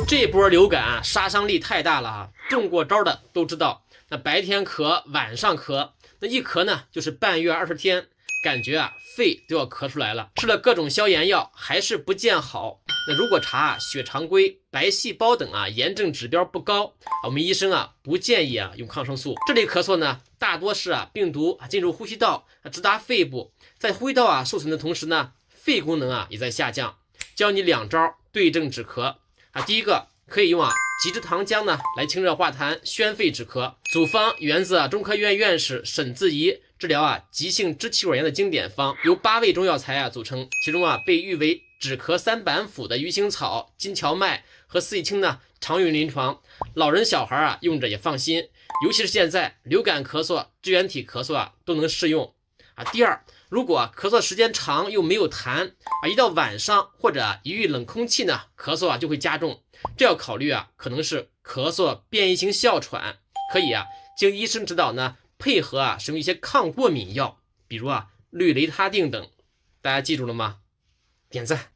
这波流感啊，杀伤力太大了啊！中过招的都知道，那白天咳，晚上咳，那一咳呢就是半月20天，感觉啊肺都要咳出来了。吃了各种消炎药还是不见好。那如果查血常规、白细胞等啊炎症指标不高，我们医生啊不建议啊用抗生素。这类咳嗽呢，大多是啊病毒进入呼吸道，直达肺部，在呼吸道啊受损的同时呢，肺功能啊也在下降。教你2招对症止咳啊，第一个可以用吉之糖浆呢来清热化痰、宣肺止咳。组方源自中科院院士沈自怡治疗急性支气管炎的经典方，由8味中药材组成，其中被誉为止咳3板斧的鱼腥草、金荞麦和四季青呢常用临床，老人小孩用着也放心，尤其是现在流感咳嗽、支原体咳嗽都能适用第二，如果咳嗽时间长又没有痰一到晚上或者一遇冷空气呢，咳嗽就会加重，这要考虑可能是咳嗽变异性哮喘，可以经医生指导呢，配合使用一些抗过敏药，比如氯雷他定等。大家记住了吗？点赞。